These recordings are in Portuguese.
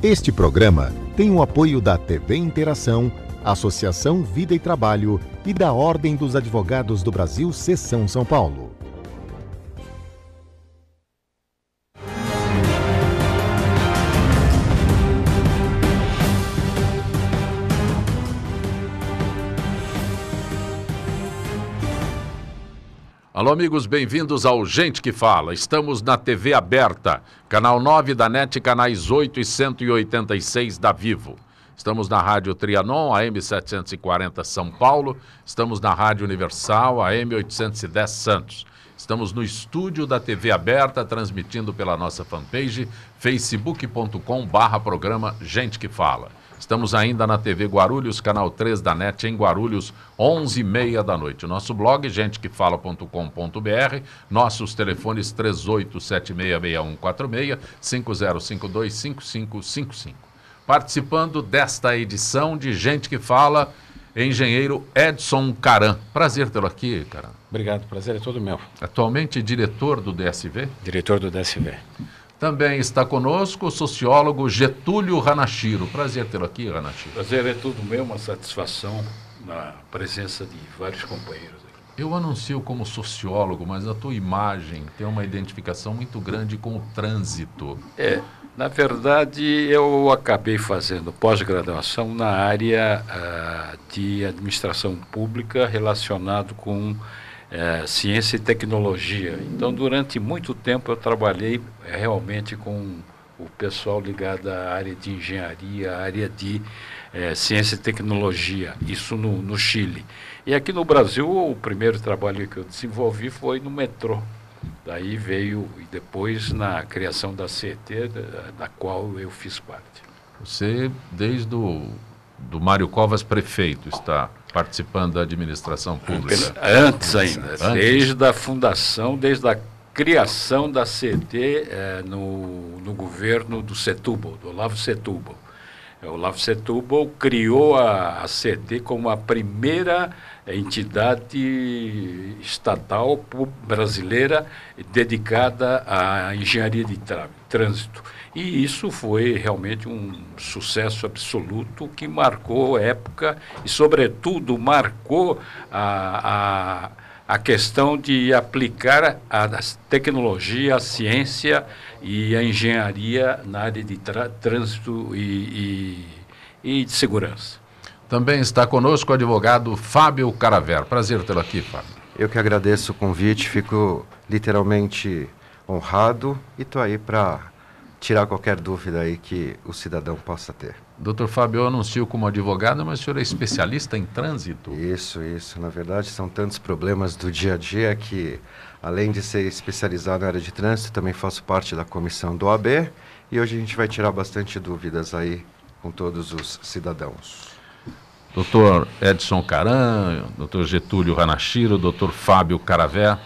Este programa tem o apoio da TV Interação, Associação Vida e Trabalho e da Ordem dos Advogados do Brasil, Seção São Paulo. Alô, amigos, bem-vindos ao Gente que Fala. Estamos na TV aberta, canal 9 da NET, canais 8 e 186 da Vivo. Estamos na Rádio Trianon, AM 740 São Paulo. Estamos na Rádio Universal, AM 810 Santos. Estamos no estúdio da TV aberta, transmitindo pela nossa fanpage, facebook.com/programa Gente que Fala. Estamos ainda na TV Guarulhos, canal 3 da NET, em Guarulhos, 11h30 da noite. Nosso blog, gentequefala.com.br, nossos telefones 38766146, 50525555. Participando desta edição de Gente que Fala, engenheiro Edson Caran. Prazer tê-lo aqui, Caran. Obrigado, prazer é todo meu. Atualmente diretor do DSV? Diretor do DSV. Também está conosco o sociólogo Getúlio Hanashiro. Prazer tê-lo aqui, Hanashiro. Prazer é todo meu, uma satisfação na presença de vários companheiros aqui. Eu anuncio como sociólogo, mas a tua imagem tem uma identificação muito grande com o trânsito. Na verdade, eu acabei fazendo pós-graduação na área de administração pública relacionado com ciência e tecnologia. Então, durante muito tempo eu trabalhei realmente com o pessoal ligado à área de engenharia, à área de ciência e tecnologia, isso no Chile. E aqui no Brasil, o primeiro trabalho que eu desenvolvi foi no metrô. Daí veio, e depois na criação da CET, da qual eu fiz parte. Você, desde do Mário Covas prefeito, está participando da administração pública? Antes ainda, desde a fundação, desde a criação da CET no governo do Setúbal, do Olavo Setúbal. O Olavo Setúbal criou a CET como a primeira entidade estatal brasileira dedicada à engenharia de trânsito. E isso foi realmente um sucesso absoluto que marcou a época e, sobretudo, marcou a questão de aplicar a tecnologia, a ciência e a engenharia na área de trânsito e de segurança. Também está conosco o advogado Fábio Caraver. Prazer tê-lo aqui, Fábio. Eu que agradeço o convite, fico literalmente honrado e estou aí para tirar qualquer dúvida aí que o cidadão possa ter. Doutor Fábio, eu anuncio como advogado, mas o senhor é especialista em trânsito? Isso. Na verdade, são tantos problemas do dia a dia que, além de ser especializado na área de trânsito, também faço parte da comissão do OAB e hoje a gente vai tirar bastante dúvidas aí com todos os cidadãos. Doutor Edson Caran, doutor Getúlio Hanashiro, doutor Fábio Caraver.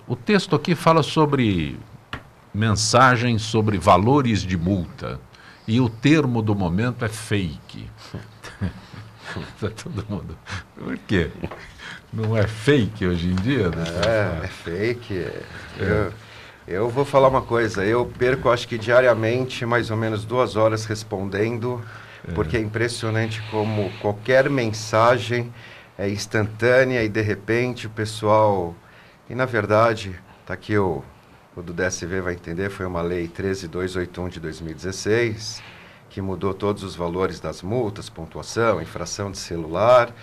O texto aqui fala sobre mensagens sobre valores de multa. E o termo do momento é fake. Tá todo mundo. Por quê? Não é fake hoje em dia? É fake. Eu vou falar uma coisa. Eu perco, acho que diariamente, mais ou menos 2 horas respondendo, porque é impressionante como qualquer mensagem é instantânea e, de repente, o pessoal... E, na verdade, está aqui o do DSV vai entender, foi uma lei 13281 de 2016, que mudou todos os valores das multas, pontuação, infração de celular,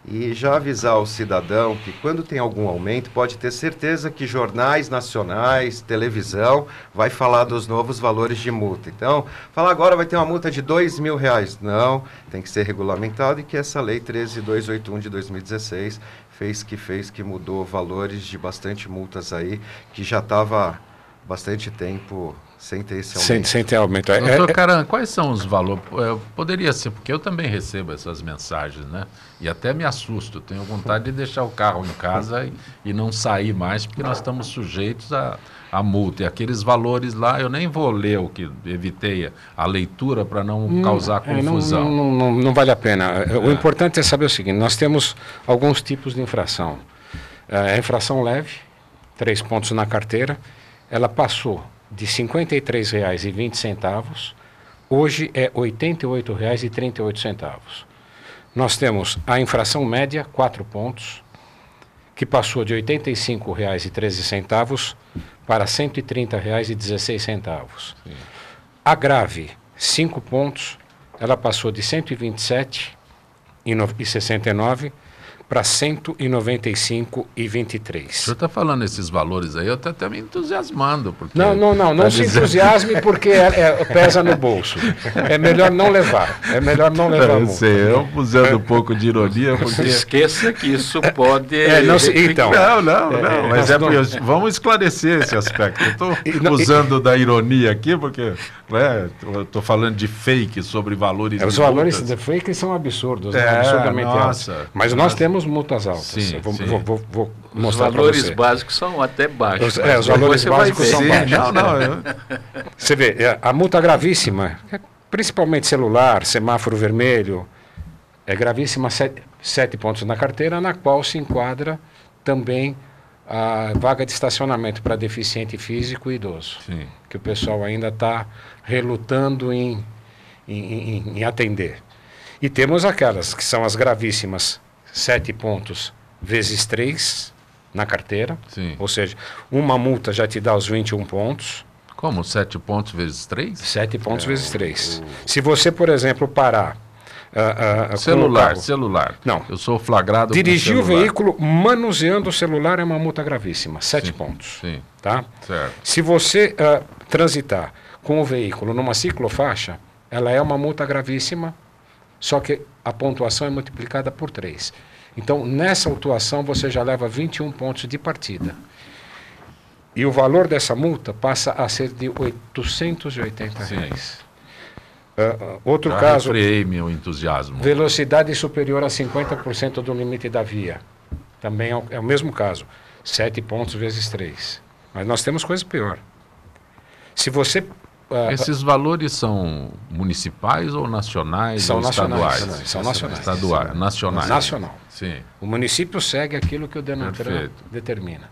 e já avisar o cidadão que quando tem algum aumento, pode ter certeza que jornais nacionais, televisão, vai falar dos novos valores de multa. Então, falar agora vai ter uma multa de R$2.000. Não, tem que ser regulamentado e que essa lei 13281 de 2016 fez que mudou valores de bastante multas aí, que já estava bastante tempo sem ter esse aumento. Sem ter aumento. Doutor Caran, quais são os valores? Poderia ser, porque eu também recebo essas mensagens, né? E até me assusto, tenho vontade de deixar o carro em casa e não sair mais, porque nós estamos sujeitos a multa. E aqueles valores lá, eu nem vou ler o que evitei a leitura para não causar confusão. Não vale a pena. O importante é saber o seguinte, nós temos alguns tipos de infração. A infração leve, 3 pontos na carteira, ela passou de R$ 53,20 hoje é R$ 88,38. Nós temos a infração média, 4 pontos, que passou de R$ 85,13 para R$ 130,16. A grave, 5 pontos, ela passou de R$ 127,69 para R$ 195,23. O senhor está falando esses valores aí, eu estou até me entusiasmando. Porque Não se entusiasme porque pesa no bolso. É melhor não levar. É melhor não levar Eu muito. sei, eu usando um pouco de ironia, porque... Esqueça que isso pode... Então, Não, mas vamos esclarecer esse aspecto. Eu estou usando da ironia aqui, porque eu estou falando de fake sobre valores os de valores multas. de fake são absurdos, absurdamente altos. Mas nós temos multas altas. Sim, Eu vou Os mostrar para valores você. básicos são até baixos. Os valores básicos são baixos. Você vê, a multa gravíssima, principalmente celular, semáforo vermelho, é gravíssima, 7 pontos na carteira, na qual se enquadra também a vaga de estacionamento para deficiente físico e idoso, Sim. que o pessoal ainda está relutando em atender. E temos aquelas que são as gravíssimas, 7 pontos vezes 3 na carteira, Sim. ou seja, uma multa já te dá os 21 pontos. Como? 7 pontos vezes 3? 7 pontos vezes 3. Se você, por exemplo, parar... Celular. Não. Eu sou flagrado dirigir com o veículo manuseando o celular é uma multa gravíssima. 7 pontos. Sim. Tá? Certo. Se você transitar com o veículo numa ciclofaixa, ela é uma multa gravíssima, só que a pontuação é multiplicada por 3. Então, nessa autuação, você já leva 21 pontos de partida. E o valor dessa multa passa a ser de R$ 880. Outro Já caso, refreiei meu entusiasmo. velocidade superior a 50% do limite da via. Também é o mesmo caso. 7 pontos vezes 3. Mas nós temos coisa pior. Se você... Esses valores são municipais ou nacionais São ou nacionais, estaduais? são nacionais. Nacionais. Nacional. Sim. O município segue aquilo que o Denatran Perfeito. determina.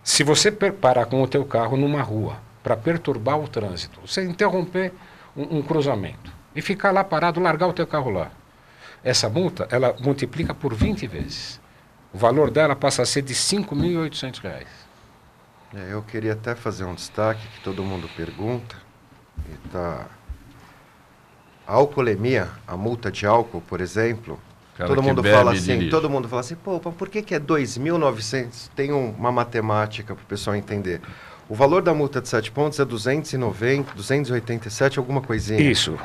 Se você parar com o teu carro numa rua para perturbar o trânsito, você interromper um cruzamento e ficar lá parado, largar o teu carro lá, essa multa, ela multiplica por 20 vezes. O valor dela passa a ser de R$ 5.800. Eu queria até fazer um destaque que todo mundo pergunta. A alcoolemia, a multa de álcool, por exemplo, todo mundo fala assim, pô, por que é 2.900? Tem uma matemática para o pessoal entender. O valor da multa de 7 pontos é 290, 287, alguma coisinha. Isso.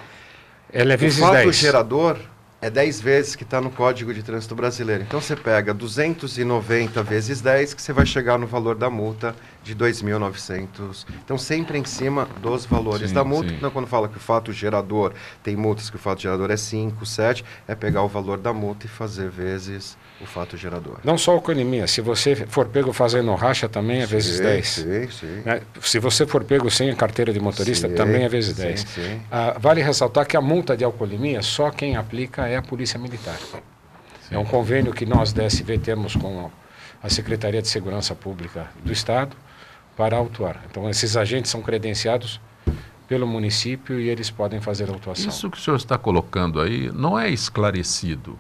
Ela é vezes o fato 10. gerador é 10 vezes que está no Código de Trânsito Brasileiro. Então você pega 290 vezes 10, que você vai chegar no valor da multa de 2.900. Então sempre em cima dos valores da multa. Então, quando fala que o fato gerador, tem multas que o fato gerador é 5, 7, é pegar o valor da multa e fazer vezes o fato gerador. Não só a alcoolemia, se você for pego fazendo racha também é vezes 10. Sim. Se você for pego sem a carteira de motorista também é vezes 10. Sim. Vale ressaltar que a multa de alcoolemia, só quem aplica é a Polícia Militar. Sim. É um convênio que nós da SV temos com a Secretaria de Segurança Pública do Estado para autuar. Então esses agentes são credenciados pelo município e eles podem fazer a autuação. Isso que o senhor está colocando aí não é esclarecido.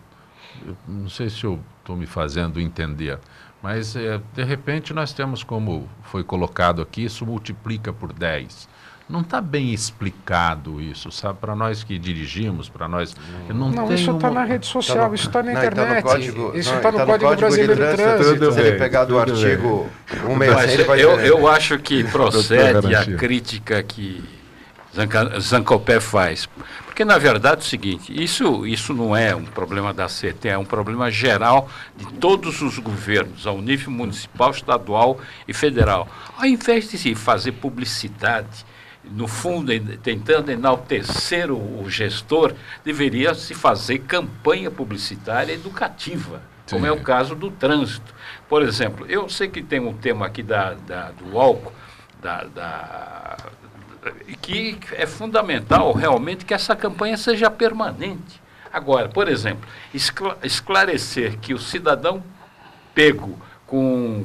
Eu não sei se eu estou me fazendo entender, mas de repente nós temos, como foi colocado aqui, isso multiplica por 10. Não está bem explicado isso, sabe? Para nós que dirigimos, para nós... Não, isso está na rede social, isso está na internet. Isso está no Código Brasileiro de Trânsito. Se ele pegar do artigo 166, Mas eu acho que procede a crítica que Zancopé faz. Porque, na verdade, é o seguinte, isso não é um problema da CET, é um problema geral de todos os governos, ao nível municipal, estadual e federal. Ao invés de se fazer publicidade, no fundo, tentando enaltecer o gestor, deveria se fazer campanha publicitária educativa, como é o caso do trânsito. Por exemplo, eu sei que tem um tema aqui do álcool, que é fundamental realmente que essa campanha seja permanente. Agora, por exemplo, esclarecer que o cidadão pego com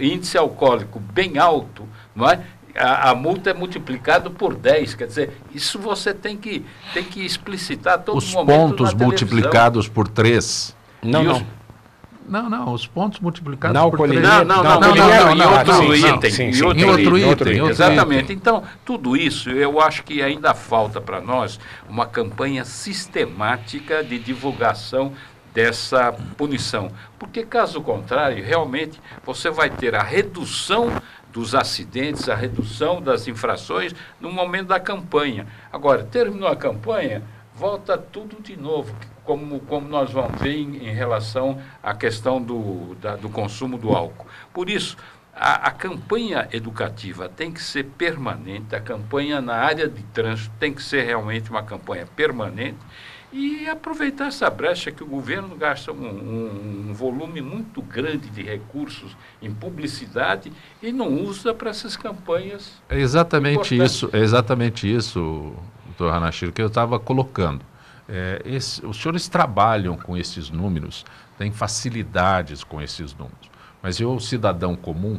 índice alcoólico bem alto, não é? a multa é multiplicada por 10. Quer dizer, isso você tem que explicitar a todo Os momento pontos na multiplicados por 3. Não. Não, os pontos multiplicados Não, por 3. Em outro item. Exatamente. Item. Então, tudo isso, eu acho que ainda falta para nós uma campanha sistemática de divulgação dessa punição. Porque, caso contrário, realmente, você vai ter a redução dos acidentes, a redução das infrações no momento da campanha. Agora, terminou a campanha, volta tudo de novo, como nós vamos ver em relação à questão do consumo do álcool. Por isso, a campanha educativa tem que ser permanente, a campanha na área de trânsito tem que ser realmente uma campanha permanente e aproveitar essa brecha que o governo gasta um volume muito grande de recursos em publicidade e não usa para essas campanhas. É exatamente isso, doutor Hanashiro, que eu estava colocando. Os senhores trabalham com esses números, têm facilidades com esses números, mas eu, cidadão comum,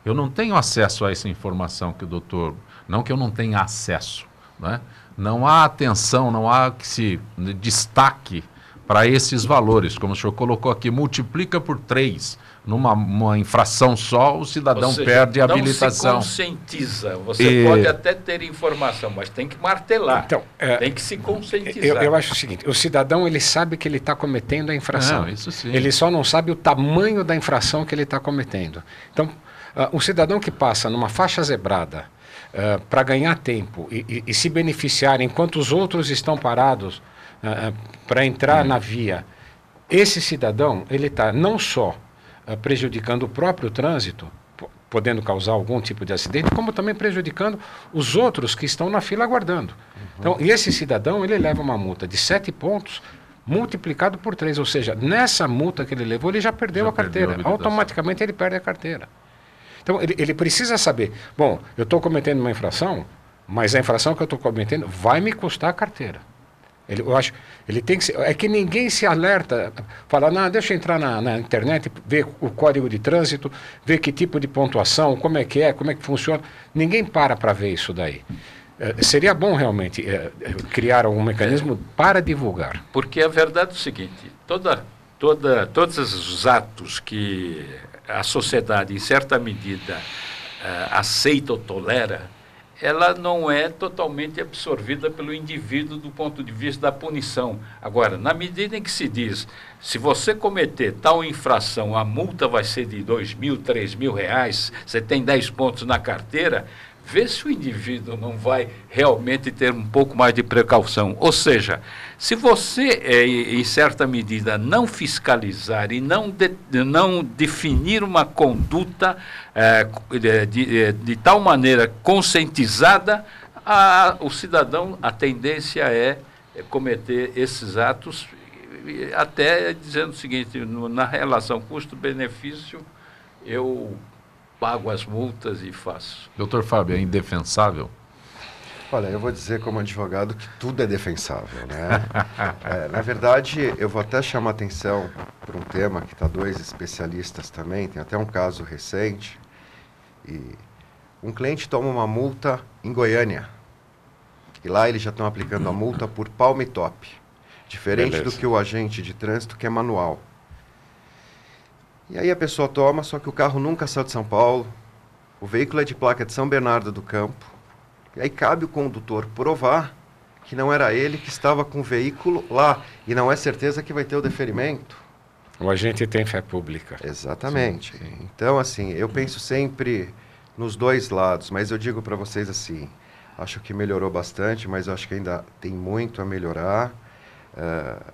eu não tenho acesso a essa informação que o doutor... Não que eu não tenha acesso, né? Não há atenção, não há que se destaque para esses valores, como o senhor colocou aqui, multiplica por 3, numa infração só, o cidadão perde a habilitação. Não se conscientiza, você pode até ter informação, mas tem que martelar, então, tem que se conscientizar. Eu acho o seguinte, o cidadão ele sabe que ele está cometendo a infração, não, isso sim. Ele só não sabe o tamanho da infração que ele está cometendo. Então, o cidadão que passa numa faixa zebrada, para ganhar tempo e se beneficiar enquanto os outros estão parados para entrar na via, esse cidadão ele está não só prejudicando o próprio trânsito, podendo causar algum tipo de acidente, como também prejudicando os outros que estão na fila aguardando. Então, e esse cidadão ele leva uma multa de 7 pontos multiplicado por 3, ou seja, nessa multa que ele levou ele já perdeu a carteira, automaticamente ele perde a carteira. Então, ele precisa saber, bom, eu estou cometendo uma infração, mas a infração que eu estou cometendo vai me custar a carteira. Eu acho, ele tem que ser, é que ninguém se alerta, fala, não, deixa eu entrar na internet, ver o código de trânsito, ver que tipo de pontuação, como é que funciona. Ninguém para ver isso daí. Seria bom realmente criar algum mecanismo para divulgar. Porque a verdade é o seguinte, todos os atos que a sociedade, em certa medida, aceita ou tolera, ela não é totalmente absorvida pelo indivíduo do ponto de vista da punição. Agora, na medida em que se diz, se você cometer tal infração, a multa vai ser de R$2.000, R$3.000, você tem 10 pontos na carteira, vê se o indivíduo não vai realmente ter um pouco mais de precaução. Ou seja, se você, em certa medida, não fiscalizar e não definir uma conduta de tal maneira conscientizada, o cidadão, a tendência é cometer esses atos, até dizendo o seguinte, na relação custo-benefício, eu pago as multas e faço. Doutor Fábio, é indefensável? Olha, eu vou dizer como advogado que tudo é defensável, né? Na verdade, eu vou até chamar atenção para um tema que está 2 especialistas também, tem até um caso recente, e um cliente toma uma multa em Goiânia, e lá eles já estão aplicando a multa por palm e top, diferente do que o agente de trânsito que é manual. E aí a pessoa toma, só que o carro nunca saiu de São Paulo, o veículo é de placa de São Bernardo do Campo, e aí cabe o condutor provar que não era ele que estava com o veículo lá, e não é certeza que vai ter o deferimento. O agente tem fé pública. Exatamente. Sim. Então, assim, eu penso sempre nos 2 lados, mas eu digo para vocês assim, acho que melhorou bastante, mas eu acho que ainda tem muito a melhorar.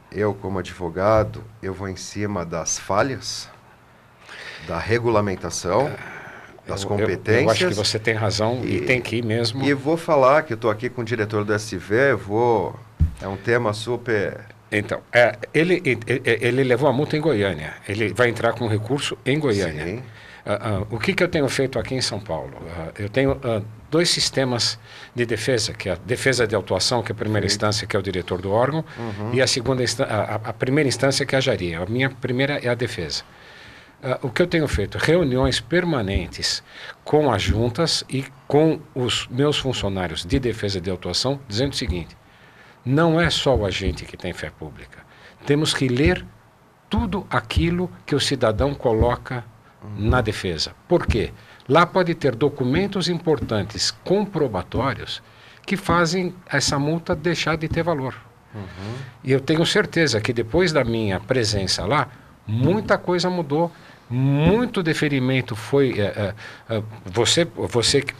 Eu, como advogado, eu vou em cima das falhas, da regulamentação, das competências. Eu acho que você tem razão e tem que ir mesmo. E vou falar que eu estou aqui com o diretor do SV, é um tema super... Então, ele levou a multa em Goiânia, ele vai entrar com recurso em Goiânia. Sim. O que eu tenho feito aqui em São Paulo? Eu tenho 2 sistemas de defesa, que é a defesa de autuação, que é a primeira instância, que é o diretor do órgão, e a primeira instância, que é a Jaria. A minha primeira é a defesa. o que eu tenho feito? Reuniões permanentes com as juntas e com os meus funcionários de defesa e de autuação, dizendo o seguinte: não é só o agente que tem fé pública. Temos que ler tudo aquilo que o cidadão coloca na defesa. Por quê? Lá pode ter documentos importantes, comprobatórios, que fazem essa multa deixar de ter valor. E eu tenho certeza que depois da minha presença lá, muita coisa mudou, muito deferimento foi... você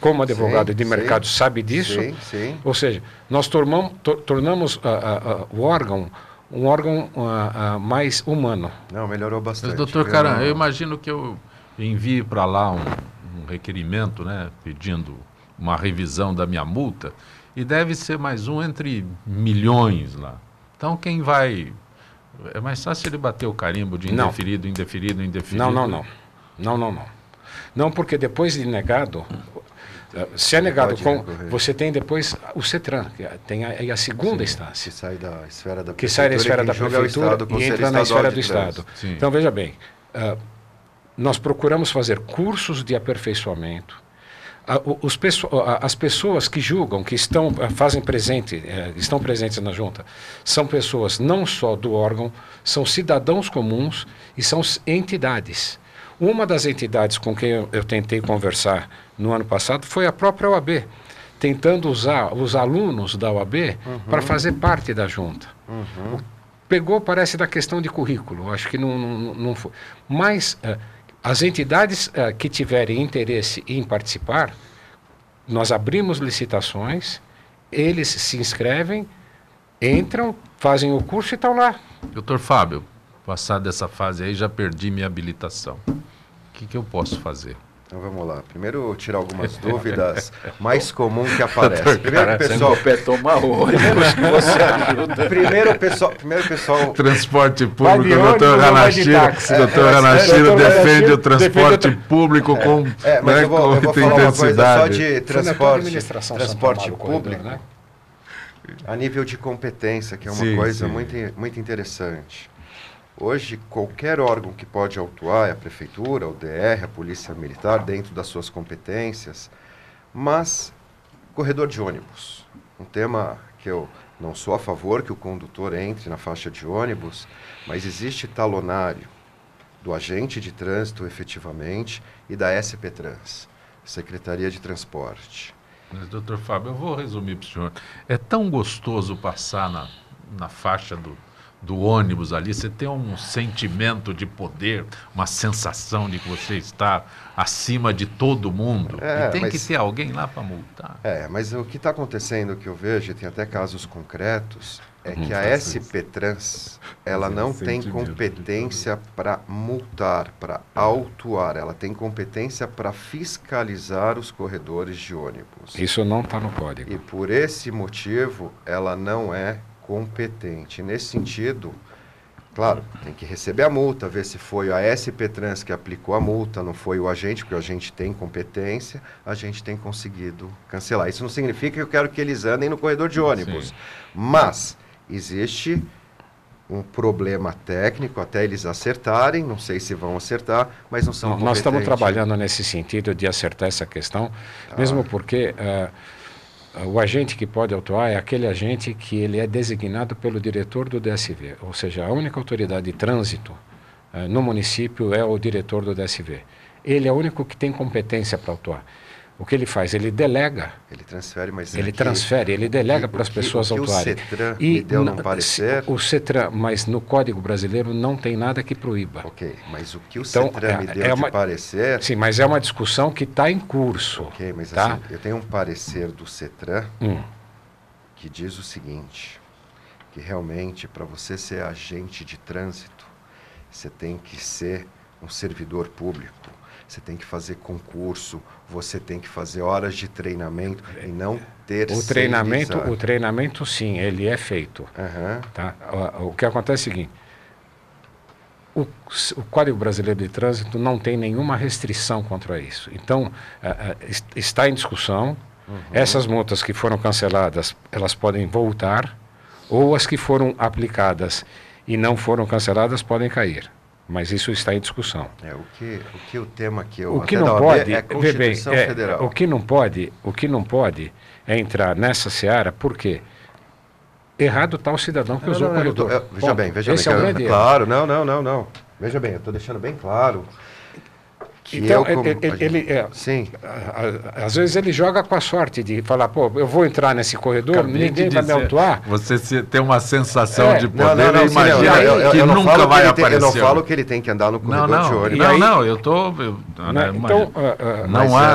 como advogado de mercado sabe disso. Sim. Ou seja, nós tornamos o órgão um órgão mais humano. Não, melhorou bastante. Mas, doutor Caran, eu imagino que eu envie para lá um requerimento, né, pedindo uma revisão da minha multa, e deve ser mais um entre milhões lá. Então, quem vai... É mais fácil ele bater o carimbo de indeferido, indeferido, indeferido. Não, porque depois de negado... Se é negado, você tem depois o CETRAN, que tem a segunda instância. Que sai da esfera da prefeitura, que sai da esfera da prefeitura e entra na esfera do Estado. Sim. Então, veja bem, nós procuramos fazer cursos de aperfeiçoamento. As pessoas que julgam, que estão presentes na junta, são pessoas não só do órgão, são cidadãos comuns e são entidades. Uma das entidades com quem eu tentei conversar no ano passado foi a própria OAB, tentando usar os alunos da OAB para fazer parte da junta. Pegou, parece, da questão de currículo, acho que não foi. Mas as entidades que tiverem interesse em participar, nós abrimos licitações, eles se inscrevem, entram, fazem o curso e estão lá. Doutor Fábio, passado dessa fase aí, já perdi minha habilitação. O que eu posso fazer? Então vamos lá. Primeiro, tirar algumas dúvidas mais comuns que aparecem. Primeiro, pessoal, Primeiro, pessoal. Transporte público, o doutor Ranachiro defende o transporte público com mas eu vou falar uma coisa só de transporte público, corredor, né? A nível de competência, que é uma coisa muito interessante. Hoje, qualquer órgão que pode autuar é a Prefeitura, o DR, a Polícia Militar, dentro das suas competências, mas corredor de ônibus, um tema que eu não sou a favor que o condutor entre na faixa de ônibus, mas existe talonário do agente de trânsito efetivamente e da SP Trans, Secretaria de Transporte. Mas, doutor Fábio, eu vou resumir para o senhor. É tão gostoso passar na faixa do ônibus ali, você tem um sentimento de poder, uma sensação de que você está acima de todo mundo. E tem que ter alguém lá para multar. Mas o que está acontecendo, que eu vejo, e tem até casos concretos, é que a SP Trans, ela não tem competência para multar, para autuar, ela tem competência para fiscalizar os corredores de ônibus. Isso não está no código. E por esse motivo, ela não é competente. Nesse sentido, claro, tem que receber a multa, ver se foi a SP Trans que aplicou a multa, não foi o agente, porque o agente tem competência, a gente tem conseguido cancelar. Isso não significa que eu quero que eles andem no corredor de ônibus, mas existe um problema técnico até eles acertarem, não sei se vão acertar, mas não são competentes. Nós estamos trabalhando nesse sentido de acertar essa questão, mesmo porque o agente que pode autuar é aquele agente que ele é designado pelo diretor do DSV, ou seja, a única autoridade de trânsito no município é o diretor do DSV. Ele é o único que tem competência para autuar. O que ele faz? Ele delega. Ele transfere, mas... Ele delega para as pessoas autuarem. O CETRAN me deu num parecer... O CETRAN, mas no Código Brasileiro não tem nada que proíba. Ok, mas o que o CETRAN me deu de parecer... Sim, mas é uma discussão que está em curso. Ok, mas tá? assim, eu tenho um parecer do CETRAN que diz o seguinte, que realmente para você ser agente de trânsito, você tem que ser um servidor público. Você tem que fazer concurso, você tem que fazer horas de treinamento e não terceirizar. O treinamento, sim, ele é feito. Tá? O que acontece é o seguinte, o Código Brasileiro de Trânsito não tem nenhuma restrição contra isso. Então, está em discussão, essas multas que foram canceladas, elas podem voltar, ou as que foram aplicadas e não foram canceladas podem cair. mas isso está em discussão. O tema que eu o que não pode é a Constituição Federal. O que não pode é entrar nessa seara, por quê? Errado está o cidadão que usou o corredor. Veja bem. Esse é o grande erro. Claro, não. Veja bem, eu estou deixando bem claro. Então, sim. Às vezes ele joga com a sorte de falar, pô, eu vou entrar nesse corredor, ninguém vai me autuar. Você tem uma sensação de poder não, e imagina que nunca vai aparecer. Eu não falo que ele tem que andar no corredor de ônibus. Eu estou... Então,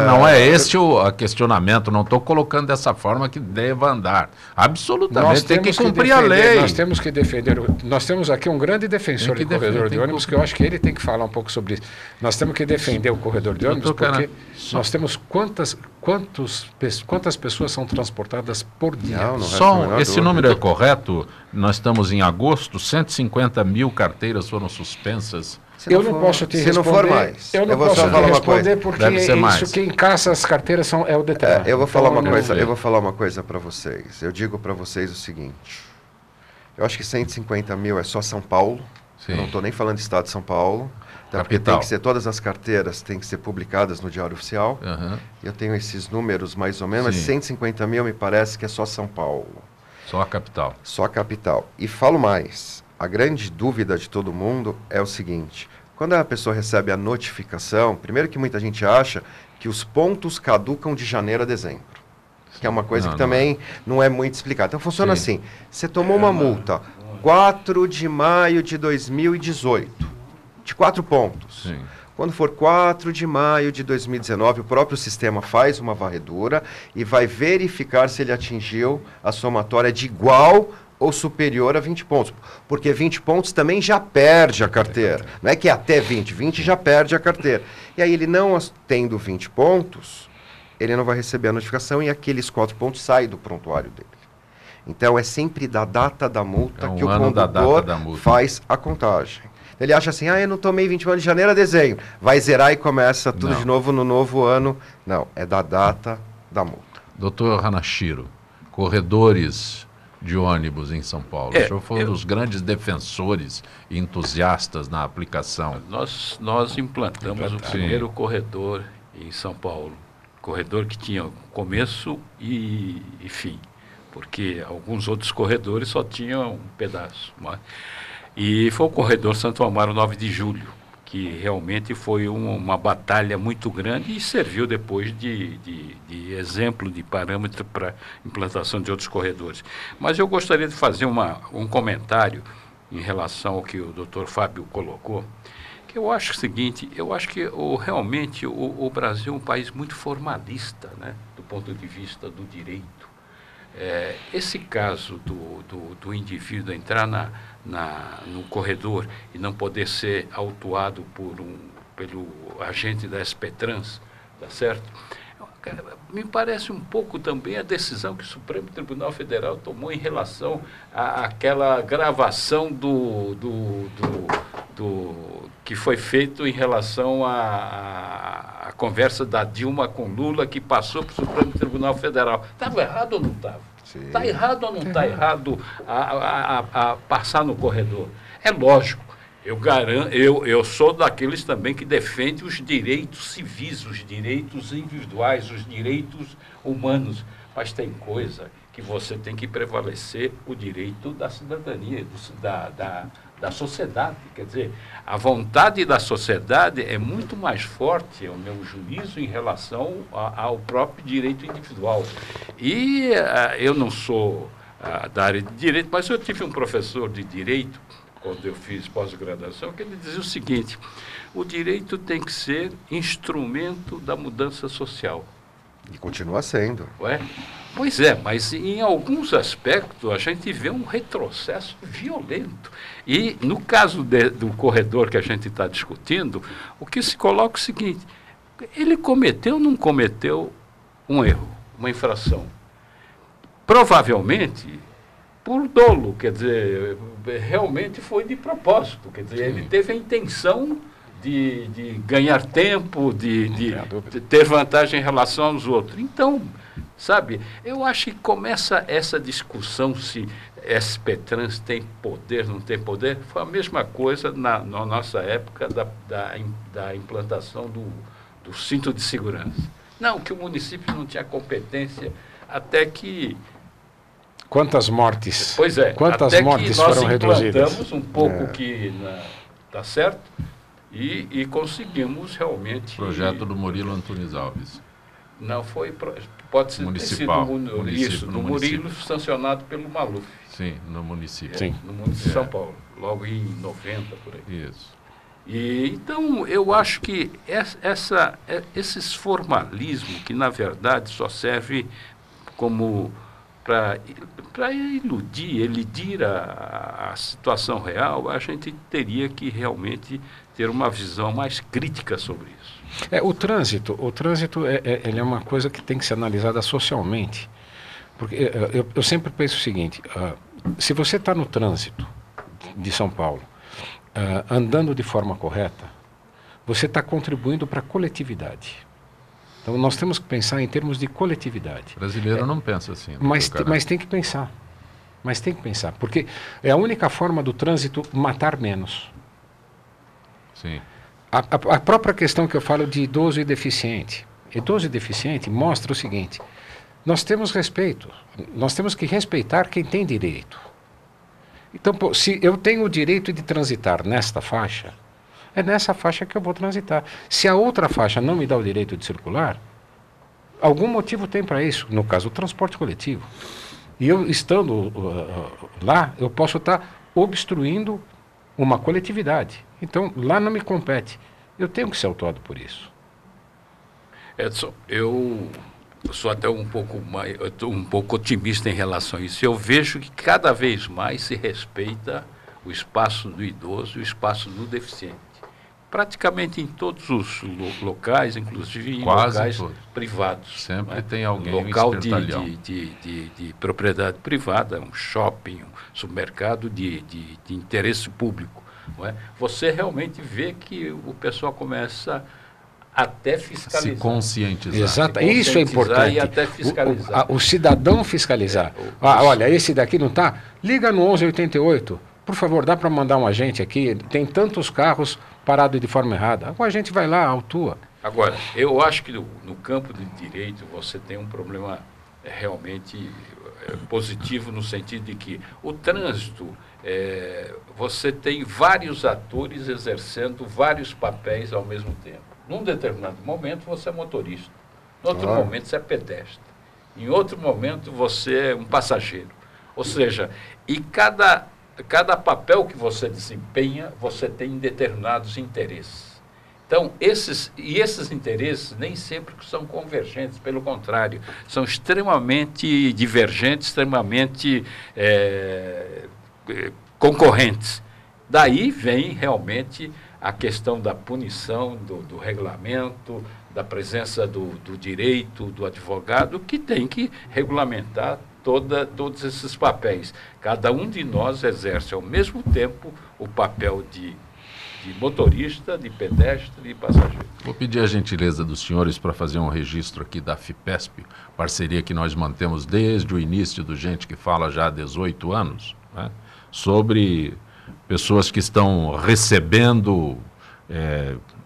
não é este o questionamento, não estou colocando dessa forma que deva andar. Absolutamente, tem que cumprir a lei. Nós temos que defender, nós temos aqui um grande defensor de corredor de ônibus, que eu acho que ele tem que falar um pouco sobre isso. Nós temos que defender o corredor de ônibus, porque nós temos quantas pessoas são transportadas por dia. Esse número é correto? Nós estamos em agosto, 150 mil carteiras foram suspensas. Eu não posso te responder. Se não for mais. Eu não posso te responder porque isso quem caça as carteiras é o Detran. Eu vou falar uma coisa para vocês. Eu digo para vocês o seguinte. Eu acho que 150 mil é só São Paulo. Sim. Eu não estou nem falando do estado de São Paulo. Então, porque tem que ser, todas as carteiras têm que ser publicadas no Diário Oficial. Eu tenho esses números mais ou menos, mas 150 mil me parece que é só São Paulo. Só a capital. Só a capital. E falo mais, a grande dúvida de todo mundo é o seguinte, quando a pessoa recebe a notificação, primeiro que muita gente acha que os pontos caducam de janeiro a dezembro. Que é uma coisa que também não é muito explicada. Então funciona assim, você tomou uma multa 4 de maio de 2018. De 4 pontos. Sim. Quando for 4 de maio de 2019, o próprio sistema faz uma varredura e vai verificar se ele atingiu a somatória de igual ou superior a 20 pontos. Porque 20 pontos também já perde a carteira. Não é que é até 20 já perde a carteira. E aí ele não tendo 20 pontos, ele não vai receber a notificação e aqueles 4 pontos saem do prontuário dele. Então é sempre da data da multa que o condutor faz a contagem. Ele acha assim, eu não tomei 20 anos de janeiro a dezembro. Vai zerar e começa tudo de novo no novo ano. Não, é da data da multa. Doutor Hanashiro, corredores de ônibus em São Paulo. O senhor foi um dos grandes defensores e entusiastas na aplicação. Nós implantamos o primeiro corredor em São Paulo. Corredor que tinha começo e fim. Porque alguns outros corredores só tinham um pedaço. E foi o corredor Santo Amaro 9 de Julho, que realmente foi uma batalha muito grande e serviu depois de exemplo, de parâmetro para implantação de outros corredores. Mas eu gostaria de fazer um comentário em relação ao que o doutor Fábio colocou, que eu acho o seguinte, eu acho que realmente o Brasil é um país muito formalista, né, do ponto de vista do direito. Esse caso do indivíduo entrar no corredor e não poder ser autuado pelo agente da SP-Trans, tá certo? Me parece um pouco também a decisão que o Supremo Tribunal Federal tomou em relação àquela gravação que foi feito em relação à conversa da Dilma com Lula, que passou para o Supremo Tribunal Federal. Estava errado ou não estava? Está errado ou não está errado a passar no corredor? É lógico. Eu sou daqueles também que defende os direitos civis, os direitos individuais, os direitos humanos. Mas tem coisa que você tem que prevalecer o direito da cidadania, da sociedade. Quer dizer, a vontade da sociedade é muito mais forte, é o meu juízo, em relação ao próprio direito individual. E eu não sou da área de direito, mas eu tive um professor de direito, quando eu fiz pós-graduação, que ele dizia o seguinte: o direito tem que ser instrumento da mudança social. E continua sendo. Pois é, mas em alguns aspectos a gente vê um retrocesso violento. E no caso do corredor que a gente está discutindo, o que se coloca é o seguinte: ele cometeu ou não cometeu um erro, uma infração? Provavelmente por dolo, quer dizer, realmente foi de propósito, quer dizer, ele teve a intenção de ganhar tempo, de ter vantagem em relação aos outros. Então, Sabe, eu acho que começa essa discussão se SP-Trans tem poder, não tem poder. Foi a mesma coisa na nossa época da implantação do cinto de segurança. Não, que o município não tinha competência, até que... Quantas mortes? Pois é, quantas até mortes que nós foram reduzidas? implantamos um pouco que está certo e conseguimos realmente... Projeto do Murilo Antunes Alves. Não, pode ser Municipal. Isso, do Murilo, sancionado pelo Maluf. Sim, no município. Sim. No município de São Paulo, logo em 90, por aí. Isso. E, então, eu acho que esses formalismos, que na verdade só serve como para elidir a situação real, a gente teria que realmente ter uma visão mais crítica sobre isso. O trânsito ele é uma coisa que tem que ser analisada socialmente. Porque eu sempre penso o seguinte, se você está no trânsito de São Paulo, andando de forma correta, você está contribuindo para a coletividade. Então nós temos que pensar em termos de coletividade. O brasileiro não pensa assim. Mas tem que pensar. Mas tem que pensar, porque é a única forma do trânsito matar menos. Sim. A própria questão que eu falo de idoso e deficiente. Idoso e deficiente mostra o seguinte: nós temos respeito, nós temos que respeitar quem tem direito. Então, se eu tenho o direito de transitar nesta faixa, é nessa faixa que eu vou transitar. Se a outra faixa não me dá o direito de circular, algum motivo tem para isso, no caso, o transporte coletivo. E eu, estando lá, eu posso estar obstruindo uma coletividade. Então, lá não me compete. Eu tenho que ser autuado por isso. Edson, eu sou até um pouco otimista em relação a isso. Eu vejo que cada vez mais se respeita o espaço do idoso e o espaço do deficiente. Praticamente em todos os locais, inclusive em locais privados. Sempre tem alguém local de propriedade privada, um shopping, um supermercado de interesse público. Não é? Você realmente vê que o pessoal começa até fiscalizar. Se conscientizar. Exato, isso é importante. E até fiscalizar. O cidadão fiscalizar. Olha, esse daqui não está? Liga no 1188. Por favor, dá para mandar um agente aqui? Tem tantos carros parados de forma errada. O agente vai lá, autua. Agora, eu acho que no campo de direito você tem um problema realmente positivo no sentido de que o trânsito, você tem vários atores exercendo vários papéis ao mesmo tempo. Num determinado momento você é motorista, em outro momento você é pedestre, em outro momento você é um passageiro. Ou seja, e cada papel que você desempenha, você tem determinados interesses. Então, esses interesses nem sempre são convergentes, pelo contrário, são extremamente divergentes, extremamente concorrentes. Daí vem realmente a questão da punição, do regulamento, da presença do direito, do advogado, que tem que regulamentar todos esses papéis. Cada um de nós exerce ao mesmo tempo o papel de motorista, de pedestre e passageiro. Vou pedir a gentileza dos senhores para fazer um registro aqui da FIPESP, parceria que nós mantemos desde o início do Gente que Fala já há 18 anos, né, sobre pessoas que estão recebendo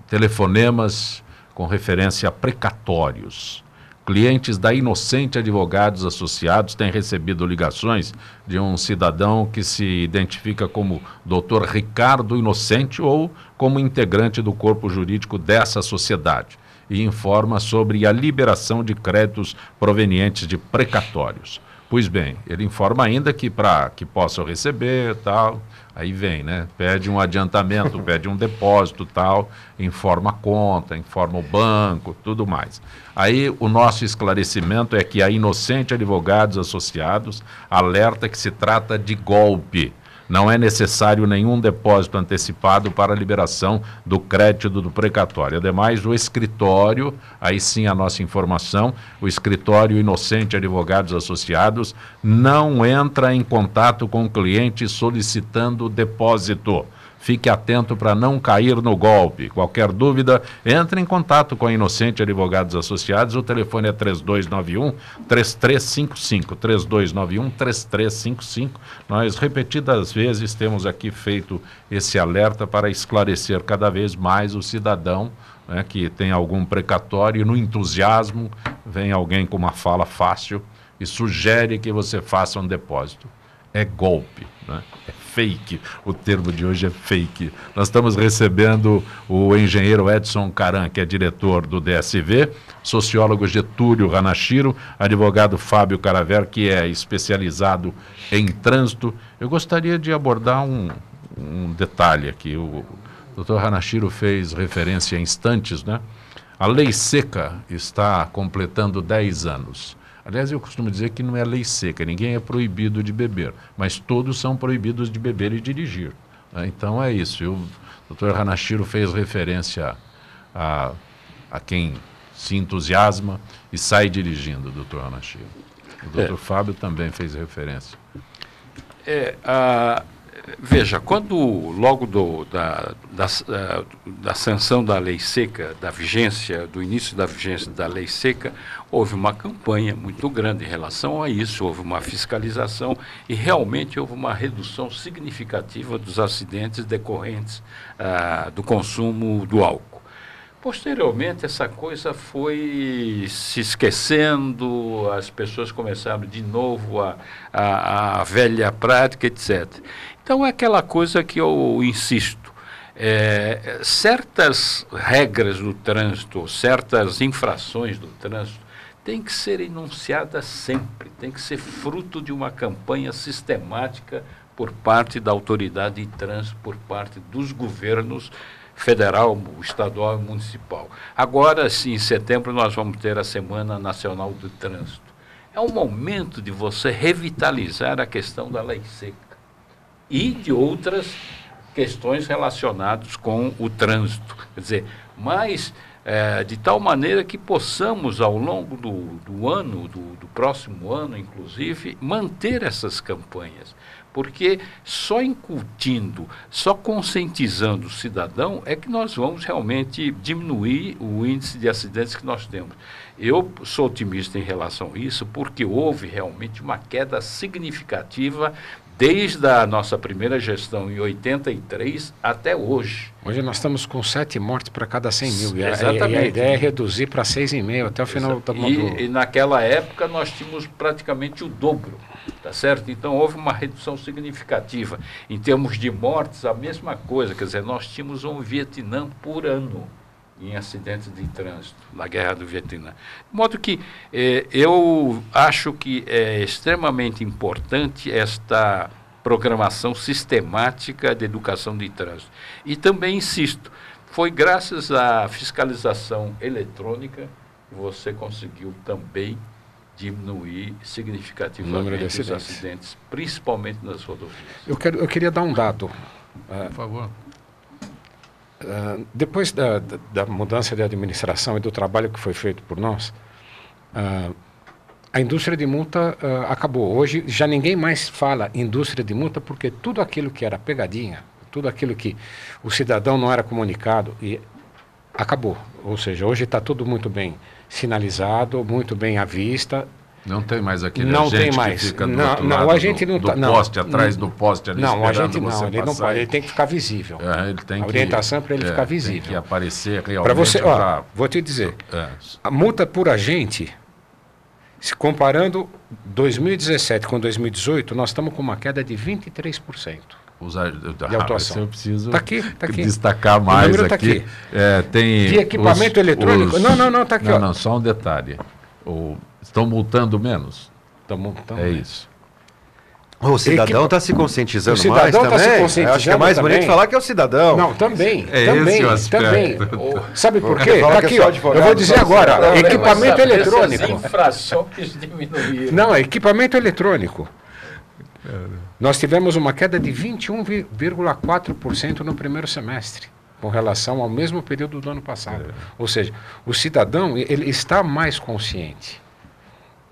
telefonemas com referência a precatórios. Clientes da Inocente Advogados Associados têm recebido ligações de um cidadão que se identifica como Dr. Ricardo Inocente ou como integrante do corpo jurídico dessa sociedade e informa sobre a liberação de créditos provenientes de precatórios. Pois bem, ele informa ainda que para que possa receber, tal, aí vem, né? Pede um adiantamento, pede um depósito, tal, informa a conta, informa o banco, tudo mais. Aí o nosso esclarecimento é que a Inocente Advogados Associados alerta que se trata de golpe. Não é necessário nenhum depósito antecipado para a liberação do crédito do precatório. Ademais, o escritório, aí sim a nossa informação, o escritório Inocente Advogados Associados não entra em contato com o cliente solicitando o depósito. Fique atento para não cair no golpe. Qualquer dúvida, entre em contato com a Inocente Advogados Associados. O telefone é 3291-3355. 3291-3355. Nós, repetidas vezes, temos aqui feito esse alerta para esclarecer cada vez mais o cidadão, né, que tem algum precatório, no entusiasmo, vem alguém com uma fala fácil e sugere que você faça um depósito. É golpe, né? É fake. O termo de hoje é fake. Nós estamos recebendo o engenheiro Edson Caran, que é diretor do DSV, sociólogo Getúlio Hanashiro, advogado Fábio Caraver, que é especializado em trânsito. Eu gostaria de abordar um detalhe aqui. O Dr. Hanashiro fez referência a instantes, né? A lei seca está completando 10 anos. Aliás, eu costumo dizer que não é lei seca, ninguém é proibido de beber, mas todos são proibidos de beber e dirigir, né? Então é isso. O Dr. Hanashiro fez referência a quem se entusiasma e sai dirigindo, Dr. Hanashiro. O Dr. Fábio também fez referência. Veja, quando logo da sanção da lei seca, do início da vigência da lei seca, houve uma campanha muito grande em relação a isso, houve uma fiscalização e realmente houve uma redução significativa dos acidentes decorrentes do consumo do álcool. Posteriormente, essa coisa foi se esquecendo, as pessoas começaram de novo a velha prática, etc. Então, é aquela coisa que eu insisto, certas regras do trânsito, certas infrações do trânsito, têm que ser enunciadas sempre, tem que ser fruto de uma campanha sistemática por parte da autoridade de trânsito, por parte dos governos federal, estadual e municipal. Agora, sim, em setembro, nós vamos ter a Semana Nacional do Trânsito. É o momento de você revitalizar a questão da lei seca e de outras questões relacionadas com o trânsito. Quer dizer, mas de tal maneira que possamos, ao longo do ano, do próximo ano, inclusive, manter essas campanhas. Porque só incutindo, só conscientizando o cidadão é que nós vamos realmente diminuir o índice de acidentes que nós temos. Eu sou otimista em relação a isso, porque houve realmente uma queda significativa desde a nossa primeira gestão em 83 até hoje. Hoje nós estamos com 7 mortes para cada 100 mil. Exatamente. E a ideia é reduzir para 6,5 até o final do mundo. E naquela época nós tínhamos praticamente o dobro, tá certo? Então houve uma redução significativa. Em termos de mortes, a mesma coisa, quer dizer, nós tínhamos um Vietnã por ano em acidentes de trânsito, na Guerra do Vietnã. De modo que eu acho que é extremamente importante esta programação sistemática de educação de trânsito. E também, insisto, foi graças à fiscalização eletrônica que você conseguiu também diminuir significativamente os acidentes, principalmente nas rodovias. Eu queria dar um dado. Por favor. Depois da mudança de administração e do trabalho que foi feito por nós, a indústria de multa acabou. Hoje já ninguém mais fala indústria de multa, porque tudo aquilo que era pegadinha, tudo aquilo que o cidadão não era comunicado, acabou. Ou seja, hoje está tudo muito bem sinalizado, muito bem à vista. Não tem mais aquele não agente tem mais. que fica do não, outro não, lado o agente do, não tá, do não, poste, atrás do poste ali não, o agente esperando não, você ele não passar. pode, ele tem que ficar visível. Ele tem a orientação é para ele ficar visível. Tem que aparecer realmente. Para você, vou te dizer, a multa por agente, se comparando 2017 com 2018, nós estamos com uma queda de 23%. De autuação. Eu preciso tá aqui. destacar mais o aqui. Tem de equipamento eletrônico? Não, está aqui. Não, só um detalhe. Estão multando menos? Estão multando. É isso. O cidadão está se conscientizando mais também? Eu acho que é mais bonito falar que é o cidadão. Não, também. Também. Sabe por quê? Está aqui, ó. Eu vou dizer agora. Equipamento eletrônico. Infrações diminuíram. Não, equipamento eletrônico. Nós tivemos uma queda de 21,4% no primeiro semestre, com relação ao mesmo período do ano passado. Ou seja, o cidadão ele está mais consciente.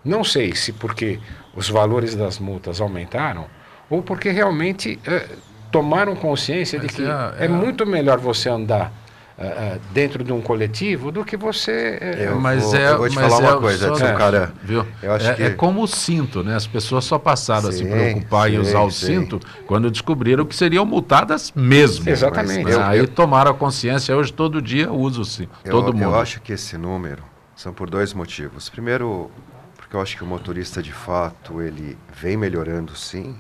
Não sei se porque os valores das multas aumentaram ou porque realmente tomaram consciência de que é muito melhor você andar dentro de um coletivo do que você... Eu vou te falar uma coisa, Edson Caran. Viu? Eu acho que... como o cinto, né? As pessoas só passaram a se preocupar em usar o cinto quando descobriram que seriam multadas mesmo. Exatamente. Aí tomaram a consciência, hoje todo dia usa o cinto. Todo mundo. Eu acho que esse número são por 2 motivos. Primeiro, porque eu acho que o motorista, de fato, ele vem melhorando, sim.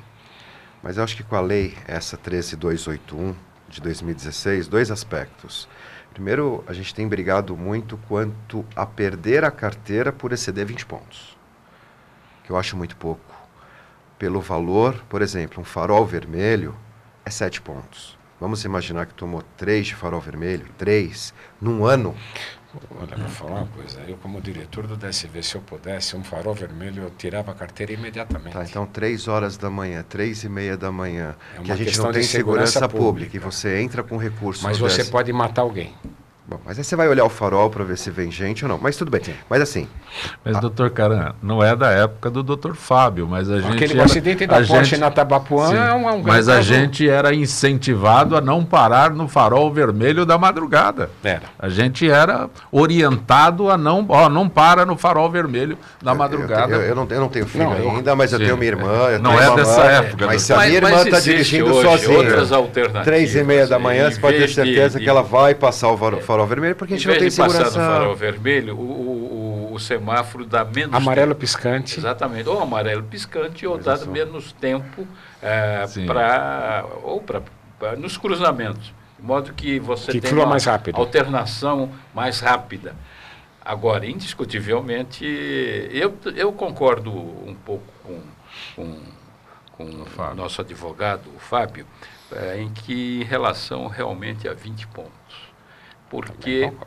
Mas eu acho que com a lei, essa 13281 de 2016, 2 aspectos. Primeiro, a gente tem brigado muito quanto a perder a carteira por exceder 20 pontos, que eu acho muito pouco. Pelo valor, por exemplo, um farol vermelho é 7 pontos. Vamos imaginar que tomou 3 de farol vermelho, 3, num ano. Olha, vou falar uma coisa. Eu, como diretor do DSV, se eu pudesse, um farol vermelho, eu tirava a carteira imediatamente. Tá, então 3 horas da manhã, 3:30 da manhã, que a gente questão não tem de segurança segurança pública e você entra com recurso. Mas você pode matar alguém. Bom, mas aí você vai olhar o farol para ver se vem gente ou não. Mas tudo bem. Sim. Mas assim... Mas, doutor Caran, não é da época do doutor Fábio, mas a gente... Aquele acidente da Porsche na Tabapuã é um mas a gente era incentivado a não parar no farol vermelho da madrugada. Era. A gente era orientado a não para no farol vermelho da madrugada. Eu não tenho filho ainda, mas eu tenho minha irmã. Não é dessa época. Mas se a minha irmã está dirigindo sozinha, 3:30 da manhã, você pode ter certeza que ela vai passar o farol vermelho, porque a gente não tem segurança. Passar no farol vermelho, o semáforo dá menos amarelo tempo. piscante. Exatamente, ou amarelo piscante ou dá menos tempo nos cruzamentos, de modo que você tem uma mais rápido. Alternação mais rápida. Agora, indiscutivelmente, eu concordo um pouco com o nosso advogado, o Fábio, em relação realmente a 20 pontos.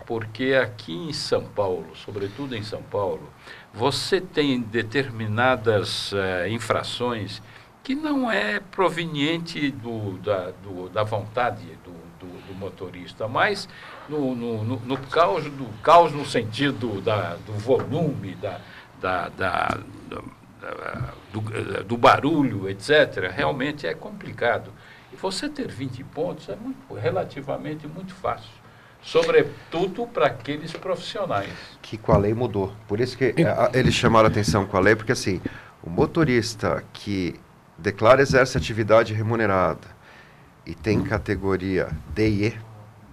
Porque aqui em São Paulo, sobretudo em São Paulo, você tem determinadas infrações que não é proveniente da vontade do motorista, mas no caos no sentido do volume, do barulho, etc., realmente é complicado. E você ter 20 pontos é relativamente muito fácil. Sobretudo para aqueles profissionais. Que com a lei mudou. Por isso que eles chamaram a atenção com a lei, porque assim, o motorista que declara exerce atividade remunerada e tem categoria D e E,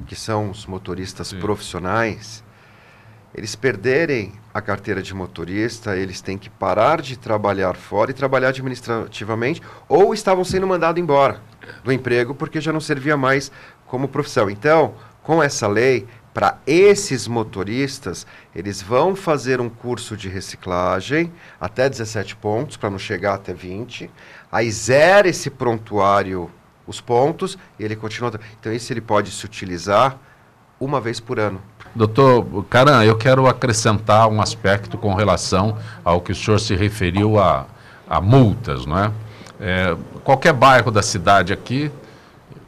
que são os motoristas profissionais, eles perderem a carteira de motorista, eles têm que parar de trabalhar fora e trabalhar administrativamente, ou estavam sendo mandados embora do emprego porque já não servia mais como profissão. Então, com essa lei, para esses motoristas, eles vão fazer um curso de reciclagem até 17 pontos, para não chegar até 20. Aí zera esse prontuário, os pontos, e ele continua. Então, isso ele pode se utilizar uma vez por ano. Doutor Caran, eu quero acrescentar um aspecto com relação ao que o senhor se referiu a multas, não é? Qualquer bairro da cidade aqui...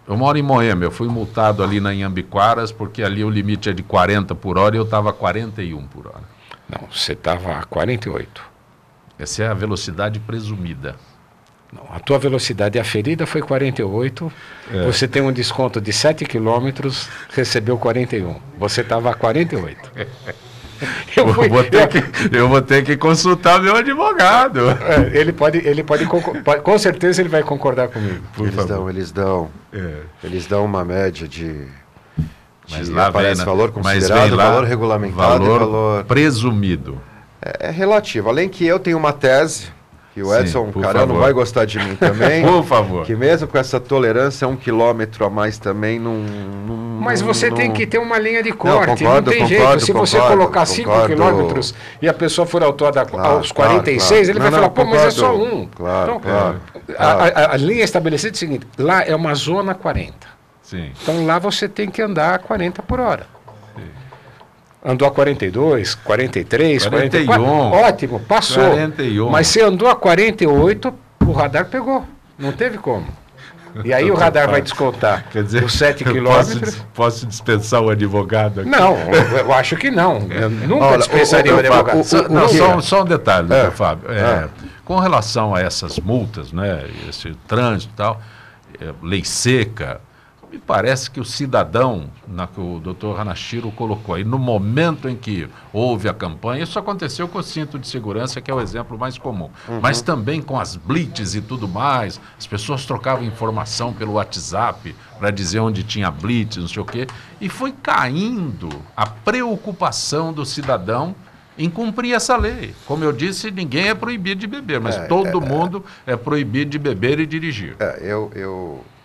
Eu moro em Moema, eu fui multado ali na Inhambiquaras, porque ali o limite é de 40 por hora e eu estava a 41 por hora. Não, você estava a 48. Essa é a velocidade presumida. Não, a tua velocidade aferida foi 48, você tem um desconto de 7 km, recebeu 41. Você estava a 48. Eu vou ter que consultar meu advogado. Ele pode com certeza ele vai concordar comigo. Eles dão uma média de mas lá aparece valor considerado, valor regulamentado valor e valor presumido. É relativo. Além que eu tenho uma tese, que o Edson Caran não vai gostar de mim também. Por favor. Que mesmo com essa tolerância, 1 quilômetro a mais também não... Mas você tem que ter uma linha de corte, não tem jeito. Se você colocar 5 quilômetros e a pessoa for autuada aos 46, ele vai falar, pô, mas é só 1. A linha estabelecida é o seguinte, lá é uma zona 40. Sim. Então lá você tem que andar a 40 por hora. Andou a 42, 43, 41. 44, ótimo, passou. 41. Mas você andou a 48, o radar pegou. Não teve como. E aí o radar vai descontar os 7 quilômetros. Posso dispensar o advogado aqui? Não, eu acho que não. Eu nunca dispensaria o advogado. Só um detalhe, doutor Fábio. Com relação a essas multas, né, esse trânsito e tal, lei seca. Me parece que o cidadão, que o doutor Hanashiro colocou aí, no momento em que houve a campanha, isso aconteceu com o cinto de segurança, que é o exemplo mais comum, mas também com as blitz e tudo mais, as pessoas trocavam informação pelo WhatsApp para dizer onde tinha blitz, não sei o quê, e foi caindo a preocupação do cidadão em cumprir essa lei. Como eu disse, ninguém é proibido de beber, mas todo mundo é proibido de beber e dirigir.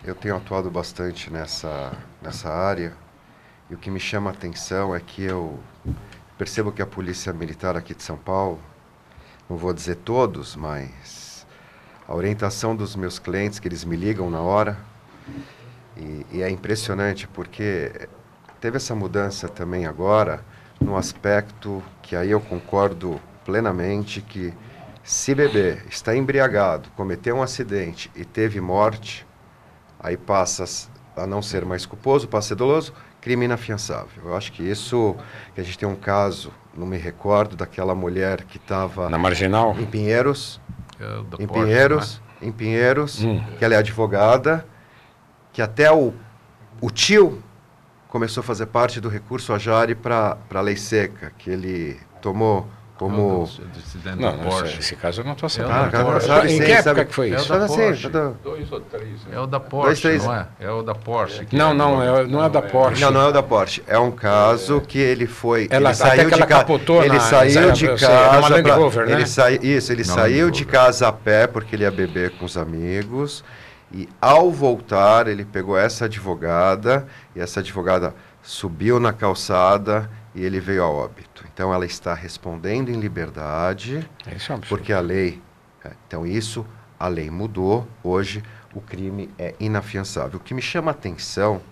Eu tenho atuado bastante nessa área e o que me chama a atenção é que eu percebo que a Polícia Militar aqui de São Paulo, não vou dizer todos, mas a orientação dos meus clientes, que eles me ligam na hora, e é impressionante porque teve essa mudança também agora no aspecto que aí eu concordo plenamente que se beber, está embriagado, cometeu um acidente e teve morte, aí passa a não ser mais culposo, passa a ser doloso, crime inafiançável. Eu acho que isso, que a gente tem um caso, não me recordo, daquela mulher que estava... Na Marginal? Em Pinheiros. Em Porsche, em Pinheiros, que ela é advogada, que até o tio começou a fazer parte do recurso à Jari para a lei seca, que ele tomou como... Esse caso eu não estou sabendo. Em que época que foi isso? Dois ou três. É o da Porsche, não é? É o da Porsche. Não é da Porsche. Não é o da Porsche. É um caso que ele foi... Ele saiu de casa. Ele saiu de casa... Ele Não, saiu de casa a pé, porque ele ia beber com os amigos. E ao voltar, ele pegou essa advogada, e essa advogada subiu na calçada e ele veio a óbito. Então, ela está respondendo em liberdade, porque a lei... Então, a lei mudou, hoje o crime é inafiançável. O que me chama a atenção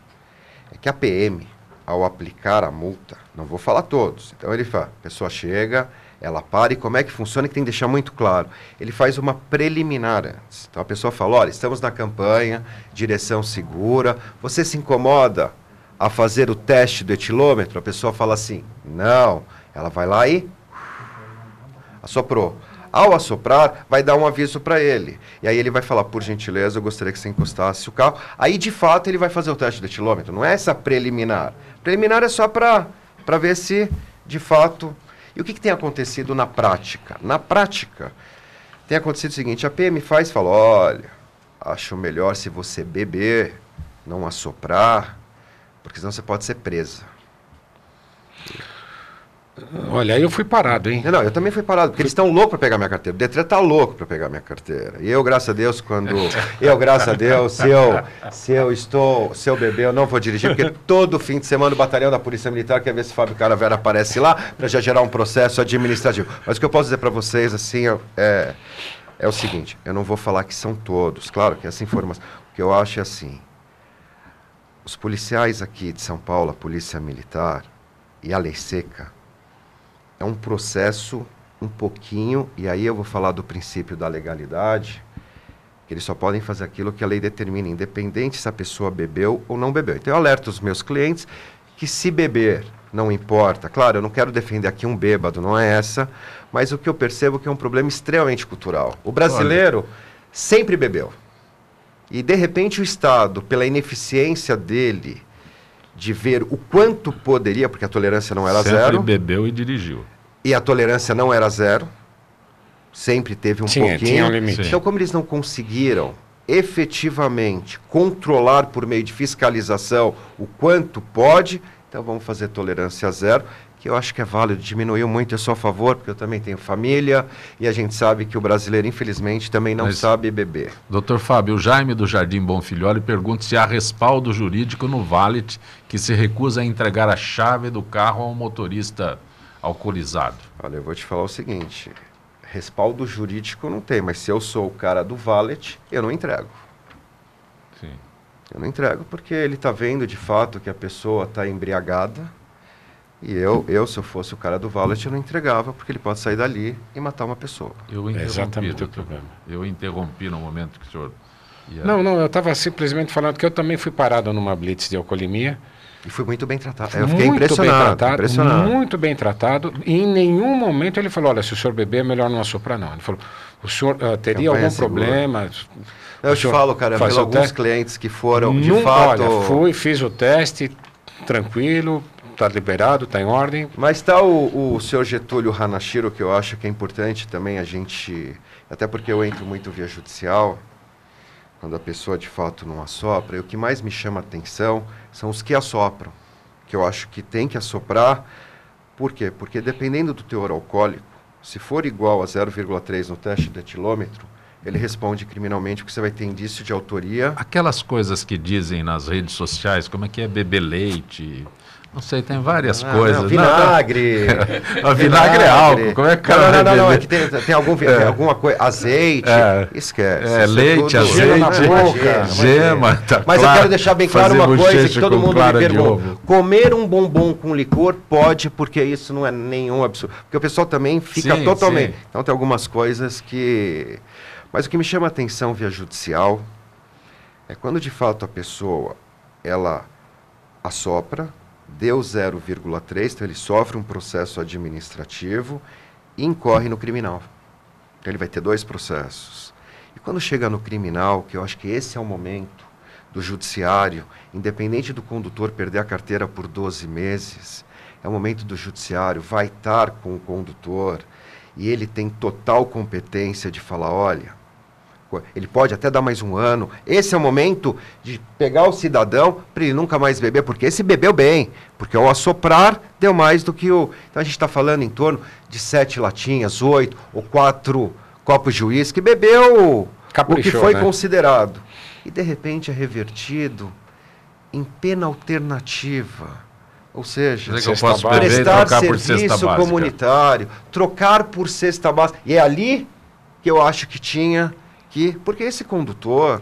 é que a PM, ao aplicar a multa, não vou falar todos, então ele fala, a pessoa chega, ela para, e como é que funciona, que tem que deixar muito claro. Ele faz uma preliminar antes. Então, a pessoa fala, olha, estamos na campanha, direção segura, você se incomoda a fazer o teste do etilômetro? A pessoa fala assim, não. Ela vai lá e assoprou. Ao assoprar, vai dar um aviso para ele. E aí ele vai falar, por gentileza, eu gostaria que você encostasse o carro. Aí, de fato, ele vai fazer o teste do etilômetro. Não é essa preliminar. Preliminar é só para ver se, de fato... E o que tem acontecido na prática? Na prática, tem acontecido o seguinte, a PM fala, olha, acho melhor se você beber, não assoprar, porque senão você pode ser presa. Olha, aí eu fui parado, hein? Não, eu também fui parado, porque eles estão loucos para pegar minha carteira. O Detran está louco para pegar minha carteira. E eu, graças a Deus, se eu beber, eu não vou dirigir, porque todo fim de semana o batalhão da Polícia Militar quer ver se Fábio Caravera aparece lá, para já gerar um processo administrativo. Mas o que eu posso dizer para vocês, assim, é o seguinte, eu não vou falar que são todos, claro que essa informação... O que eu acho é assim, os policiais aqui de São Paulo, a Polícia Militar e a Lei Seca, é um processo um pouquinho, e aí eu vou falar do princípio da legalidade, que eles só podem fazer aquilo que a lei determina, independente se a pessoa bebeu ou não bebeu. Então eu alerto os meus clientes que se beber, não importa. Claro, eu não quero defender aqui um bêbado, não é essa, mas o que eu percebo é que é um problema extremamente cultural. O brasileiro sempre bebeu. E de repente o Estado, pela ineficiência dele, de ver o quanto poderia, porque a tolerância não era zero. Sempre bebeu e dirigiu. E a tolerância não era zero. Sempre teve um pouquinho. Tinha um limite. Então, como eles não conseguiram efetivamente controlar por meio de fiscalização o quanto pode, então vamos fazer tolerância zero, que eu acho que é válido, diminuiu muito, eu sou a favor, porque eu também tenho família, e a gente sabe que o brasileiro, infelizmente, também não sabe beber. Doutor Fábio, o Jaime do Jardim Bonfilholi pergunta se há respaldo jurídico no valet que se recusa a entregar a chave do carro a um motorista alcoolizado. Olha, eu vou te falar o seguinte, respaldo jurídico não tem, mas se eu sou o cara do valet, eu não entrego. Sim. Eu não entrego porque ele está vendo de fato que a pessoa está embriagada. E eu, se eu fosse o cara do valet, eu não entregava, porque ele pode sair dali e matar uma pessoa. Exatamente o problema. Eu interrompi no momento que o senhor ia... Não, eu estava simplesmente falando que eu também fui parado numa blitz de alcoolemia, E foi muito bem tratado. Eu fiquei impressionado. Muito bem tratado. E em nenhum momento ele falou, olha, se o senhor beber, é melhor não assoprar, não. Ele falou, o senhor teria algum problema? Eu te falo, cara, pelos alguns clientes que foram, de fato... Olha, fiz o teste, tranquilo, está liberado, está em ordem. Mas está o senhor Getúlio Hanashiro, que eu acho que é importante também a gente... Até porque eu entro muito via judicial, quando a pessoa de fato não assopra, e o que mais me chama a atenção são os que assopram, que eu acho que tem que assoprar. Por quê? Porque dependendo do teor alcoólico, se for igual a 0,3 no teste de etilômetro, ele responde criminalmente, porque você vai ter indício de autoria. Aquelas coisas que dizem nas redes sociais, como é que é beber leite... Não sei, tem várias coisas. Não, vinagre. Vinagre é álcool. Como é que o cara não, é que tem alguma coisa. Azeite. Esquece. Leite, azeite, gema. Tá, mas eu quero deixar bem claro uma coisa que todo mundo me pergunta. Comer um bombom com licor pode, porque isso não é nenhum absurdo. Porque o pessoal também fica totalmente... Sim. Então tem algumas coisas que... Mas o que me chama a atenção via judicial é quando de fato a pessoa, ela assopra, deu 0,3, então ele sofre um processo administrativo e incorre no criminal. Então ele vai ter 2 processos. E quando chega no criminal, que eu acho que esse é o momento do judiciário, independente do condutor perder a carteira por 12 meses, é o momento do judiciário, vai estar com o condutor e ele tem total competência de falar, olha, ele pode até dar mais um ano. Esse é o momento de pegar o cidadão para ele nunca mais beber, porque esse bebeu bem, porque ao assoprar deu mais do que o... Então a gente está falando em torno de 7 latinhas, 8 ou 4 copos de uísque, bebeu o que foi considerado. E de repente é revertido em pena alternativa. Ou seja, prestar serviço comunitário, trocar por cesta básica. E é ali que eu acho que tinha... Porque esse condutor,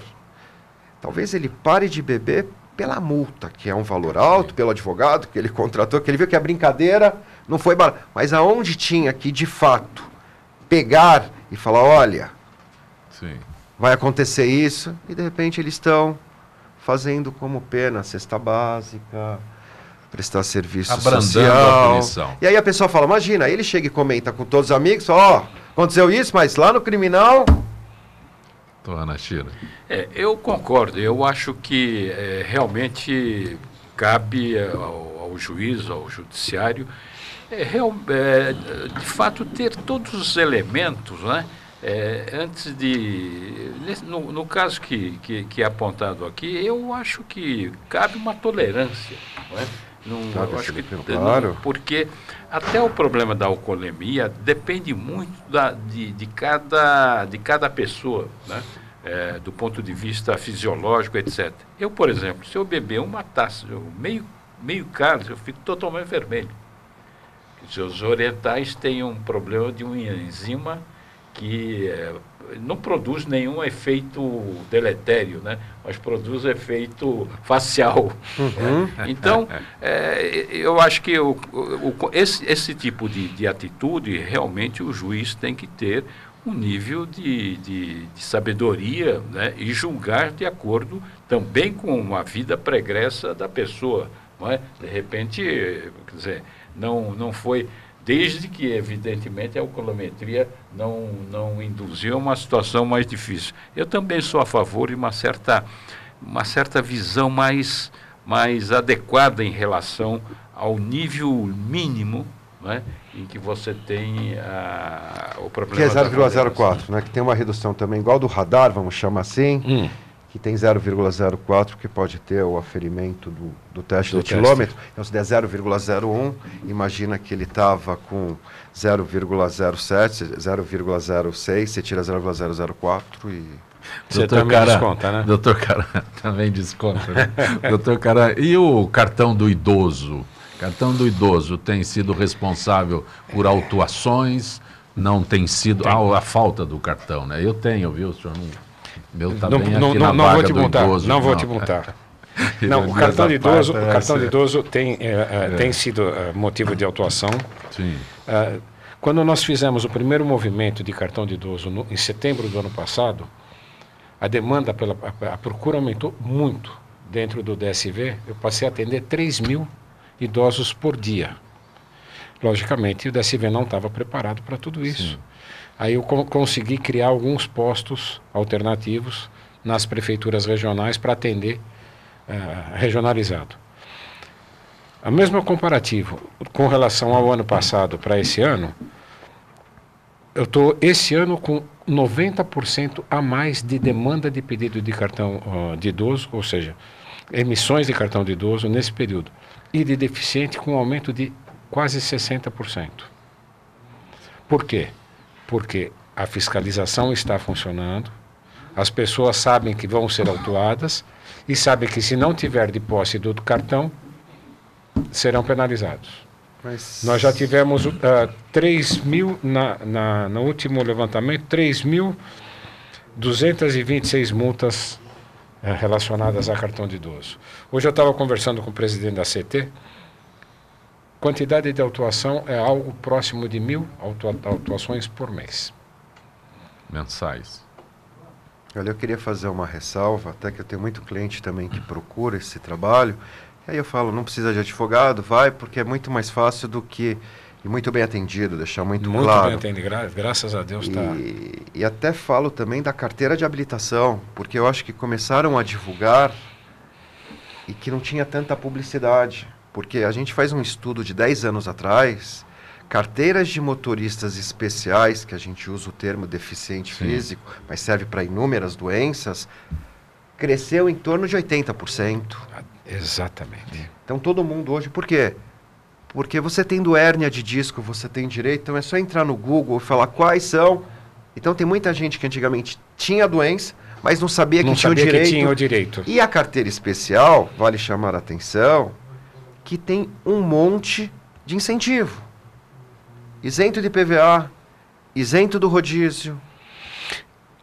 talvez ele pare de beber pela multa, que é um valor alto, pelo advogado que ele contratou, que ele viu que a brincadeira não foi barata. Mas aonde tinha que, de fato, pegar e falar, olha, vai acontecer isso, e de repente eles estão fazendo como pena, cesta básica, prestar serviço social. A punição. E aí a pessoa fala, imagina, aí ele chega e comenta com todos os amigos, aconteceu isso, mas lá no criminal... Eu concordo. Eu acho que realmente cabe ao juiz, ao judiciário, de fato ter todos os elementos, né? Antes de... No caso que é apontado aqui, eu acho que cabe uma tolerância, não é? Eu acho que, claro. Porque até o problema da alcoolemia depende muito de cada pessoa, né? Do ponto de vista fisiológico, etc. Eu, por exemplo, se eu beber uma taça, meio cálice, eu fico totalmente vermelho. Os orientais têm um problema de uma enzima que não produz nenhum efeito deletério, né? Mas produz efeito facial. Então, eu acho que esse tipo de atitude, realmente o juiz tem que ter um nível de sabedoria, né? E julgar de acordo também com a vida pregressa da pessoa. Não é? De repente, quer dizer, não foi... Desde que, evidentemente, a alcoolometria não induziu a uma situação mais difícil. Eu também sou a favor de uma certa visão mais adequada em relação ao nível mínimo, né, em que você tem o problema... Que é 0,04, né, que tem uma redução também, igual do radar, vamos chamar assim, que tem 0,04, que pode ter o aferimento do teste do etilômetro. Então, se der 0,01, imagina que ele estava com 0,07, 0,06, você tira 0,004 e... Você também desconta, né? Doutor Caran também desconta, né? Doutor Caran, e o cartão do idoso? O cartão do idoso tem sido responsável por autuações? Não tem sido... a falta do cartão, né? Eu tenho, viu, senhor? Meu tá bem aqui na vaga do idoso. Não vou te multar. Não, o cartão de idoso tem sido motivo de autuação. Sim. Quando nós fizemos o primeiro movimento de cartão de idoso em setembro do ano passado, a demanda a procura aumentou muito, dentro do DSV, eu passei a atender 3.000 idosos por dia. Logicamente, o DSV não estava preparado para tudo isso. Sim. Aí eu consegui criar alguns postos alternativos nas prefeituras regionais para atender regionalizado. A mesma comparativo com relação ao ano passado para esse ano, eu estou esse ano com 90% a mais de demanda de pedido de cartão de idoso, ou seja, emissões de cartão de idoso nesse período, e de deficiente com um aumento de quase 60%. Por quê? Porque a fiscalização está funcionando, as pessoas sabem que vão ser autuadas e sabem que se não tiver de posse do cartão, serão penalizados. Mas... Nós já tivemos 3.000, no último levantamento, 3.226 multas relacionadas a cartão de idoso. Hoje eu estava conversando com o presidente da CT, quantidade de autuação é algo próximo de 1.000 autuações por mês. Mensais. Olha, eu queria fazer uma ressalva, até que eu tenho muito cliente também que procura esse trabalho. E aí eu falo, não precisa de advogado, vai, porque é muito mais fácil do que... E muito bem atendido, deixar muito claro. Muito bem atendido, graças a Deus está... E até falo também da carteira de habilitação, porque eu acho que começaram a divulgar e que não tinha tanta publicidade. Porque a gente faz um estudo de 10 anos atrás, carteiras de motoristas especiais, que a gente usa o termo deficiente físico, mas serve para inúmeras doenças, cresceu em torno de 80%. Exatamente. Então todo mundo hoje, por quê? Porque você tendo hérnia de disco, você tem direito, então é só entrar no Google e falar quais são. Então tem muita gente que antigamente tinha a doença, mas não sabia que tinha o direito. E a carteira especial, vale chamar a atenção, que tem um monte de incentivo. Isento de PVA, isento do rodízio.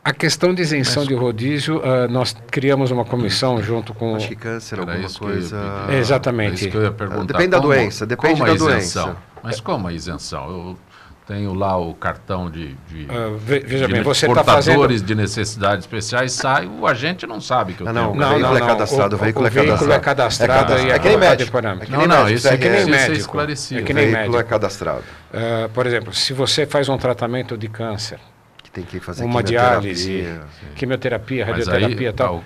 A questão de isenção de rodízio, nós criamos uma comissão junto com... Acho que câncer, alguma coisa... Exatamente. Isso que eu ia perguntar. Depende da doença, depende da doença. Mas como a isenção? Eu tenho lá o cartão de veja bem, você portadores de necessidades especiais, sai, o agente não sabe que eu tenho. O veículo é cadastrado, o veículo é cadastrado. É que nem médico. Isso é que nem médico. Esclarecido. É que nem médico. O veículo é cadastrado. Por exemplo, se você faz um tratamento de câncer, tem que fazer uma diálise, quimioterapia, radioterapia e tal.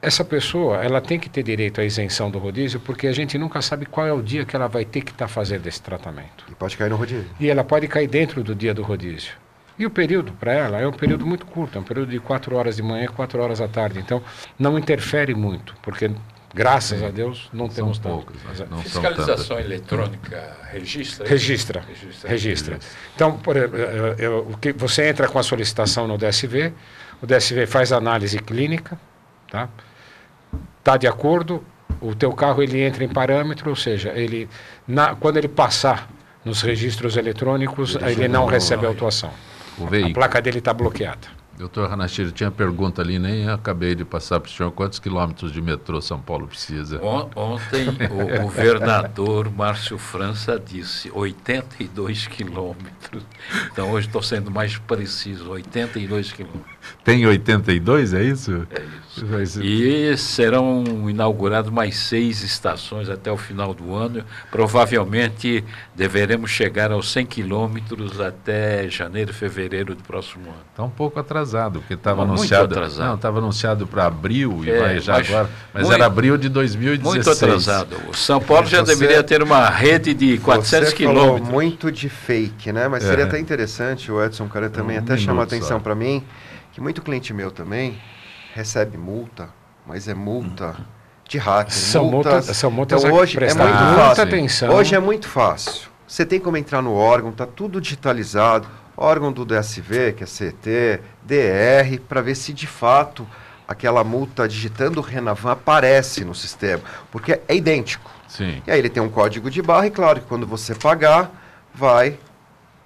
Essa pessoa, ela tem que ter direito à isenção do rodízio, porque a gente nunca sabe qual é o dia que ela vai ter que estar fazendo esse tratamento. E pode cair no rodízio. E ela pode cair dentro do dia do rodízio. E o período, para ela, é um período muito curto, é um período de 4 horas de manhã e 4 horas à tarde. Então, não interfere muito, porque, graças a Deus, não temos poucos. Fiscalização eletrônica registra? Registra. Então, você entra com a solicitação no DSV, o DSV faz análise clínica, tá? Está de acordo, o teu carro ele entra em parâmetro, ou seja, quando ele passar nos registros eletrônicos, ele não recebe autuação. A placa dele está bloqueada. Doutor Hanashiro, tinha pergunta ali, nem acabei de passar para o senhor. Quantos quilômetros de metrô São Paulo precisa? Ontem o governador Márcio França disse 82 quilômetros. Então hoje estou sendo mais preciso, 82 quilômetros. Tem 82, é isso? É isso. E serão inauguradas mais 6 estações até o final do ano. Provavelmente deveremos chegar aos 100 quilômetros até janeiro, fevereiro do próximo ano. Está um pouco atrasado, porque estava anunciado. Não, estava anunciado para abril e vai já agora. Mas era abril de 2016. Muito atrasado. O São Paulo já deveria ter uma rede de 400 quilômetros. Falou muito de fake, né? Mas seria até interessante, o Edson Caran também até chamou a atenção para mim, que muito cliente meu também recebe multa, mas é multa de hacker. São multas então, hoje é muito fácil. Atenção. Hoje é muito fácil. Você tem como entrar no órgão, está tudo digitalizado. Órgão do DSV, que é CT, DR, para ver se de fato aquela multa digitando o Renavan aparece no sistema, porque é idêntico. Sim. E aí ele tem um código de barra e claro que quando você pagar, vai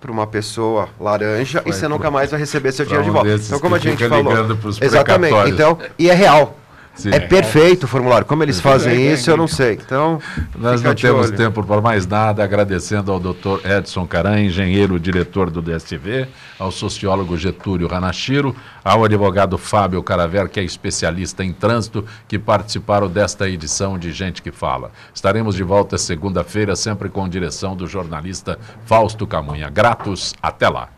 para uma pessoa laranja e você nunca mais vai receber seu dinheiro de volta. Então como a gente falou, exatamente. Então, e é real. Sim. É perfeito o formulário. Como eles fazem isso, eu não sei. Então, nós fica não de temos olho. tempo para mais nada, agradecendo ao Dr. Edson Caran, engenheiro diretor do DSV, ao sociólogo Getúlio Hanashiro, ao advogado Fábio Caraver, que é especialista em trânsito, que participaram desta edição de Gente que Fala. Estaremos de volta segunda-feira, sempre com direção do jornalista Fausto Camunha. Gratos, até lá.